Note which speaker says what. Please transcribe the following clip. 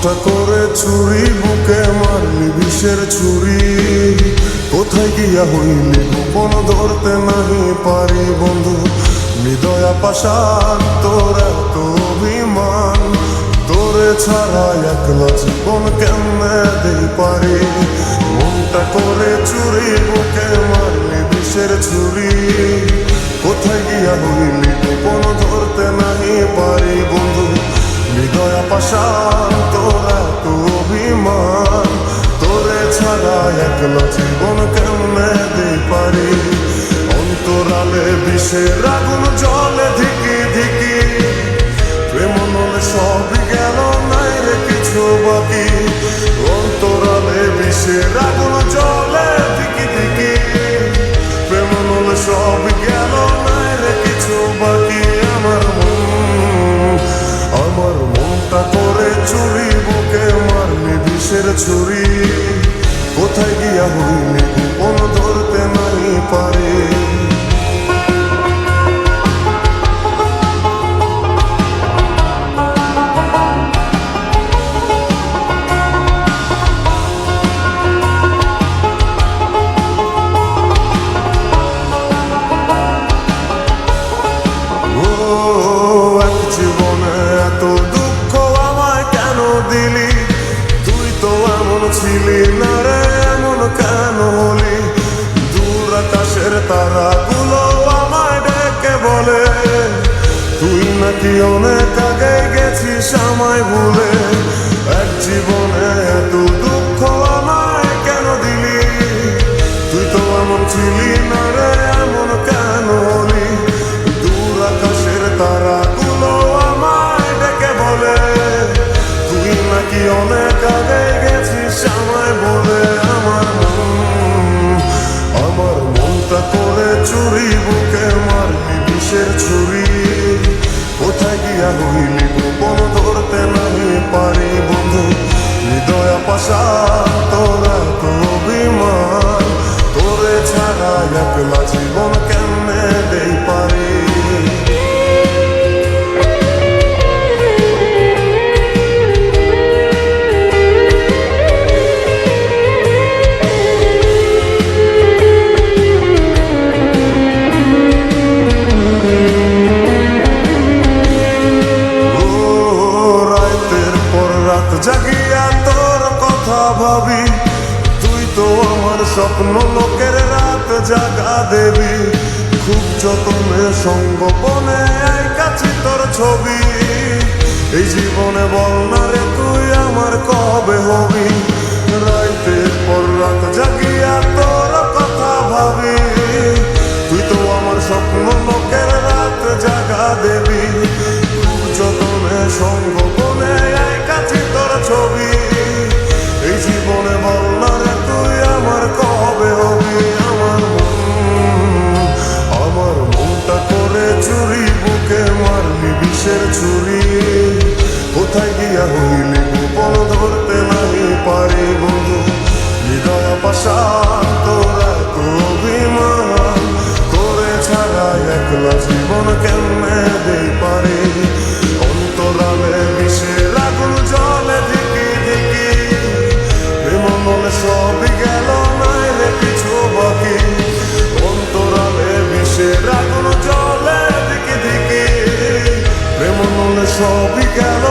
Speaker 1: মনটা করে চুরি, বুকে মারলি বিষের ছুরি। কোথায় গিয়া হইলি গোপন ধরতে নাহি পারি বন্ধু। হৃদয়া পাশান তোর এত অভিমান, তোরে ছাড়া একলা জীবন কেমনে দেই পারি। মনটা করে চুরি, বুকে মারলি বিষের ছুরি। কোথায় গিয়া হইলি গোপন ধরতে নাহি পারি বন্ধু। হৃদয়া পাশান তোর এত অভিমান, তোরে ছাড়া একলা জীবন কেমনে দেই পারি। অন্তরালে বিষের আগুন জলে ধিকি ধিকি, প্রেম নলে সবই গেল নাই রে কিছু বাকি। অন্তরালে বিষের আগুন জলে ধিকি ধিকি, প্রেম নলে সবই গেল নাই রে কিছু বাকি। আমার মনটা করে চুরি, বুকে মারলি বিষের ছুরি। কোথায় গিয়া হইলি গোপন ধরতে নাই পারে। জীবনে এত দুঃখ আমায় কেন দিলি? তুই তো এমন ছিলি না রে, এমন কেন হলি? দূর আকাশের তারাগুলো আমায় ডেকে বলে, তুই নাকি অনেক আগে গেছিস আমায় ভুলে। এক জীবনে এত দুঃখ আমায় কেন দিলি? তুই তো এমন ছিলি না রে, এমন কেন হলি? দূর আকাশের তারাগুলো আমায় ডেকে বলে, তুই নাকি অনেক আগে গেছিস আমায় বলে। আমার মনটা করে চুরি, বুকে মারলি বিষের ছুরি। কোথায় গিয়া হইলি গোপন ধরতে নাহি পারি বন্ধু। হৃদয়া পাশান তোর এত অভিমান, তোরে ছাড়া একলা জীবন কেমনে দেই পারি। জাগিয়া তোর কথা ভাবি, তুই তো আমার স্বপ্ন লোকের রাত জাগা দেবী। খুব যতনে সঙ্গোপনে আইকাছি তোর ছবি। এই জীবনে বল না রে তুই আমার কবে হবি? রাতের পর রাত জাগিয়া তোর কথা ভাবি, তুই তো আমার স্বপ্ন লোকের রাত জাগা দেবী। খুব যতনে সঙ্গোপনে আইকাছি তোর ছবি। এই জীবনে বল না রে তুই আমার কবে হবি? আমার মনটা করে চুরি, বুকে মারলি বিষের ছুরি। কোথায় গিয়া হইলি গোপন ধরতে নাই পারি বন্ধু। হৃদয়া পাশান তোর এত অভিমান, তোরে ছাড়া একলা জীবন কেমনে দেই পারি। অন্তরালে বিষের আগুন জলে ধিকি ধিকি, প্রেম নলে সবই গেল নাই রে কিছু বাকি। অন্তরালে বিষের আগুন জলে ধিকি ধিকি, প্রেম নলে সবই গেল।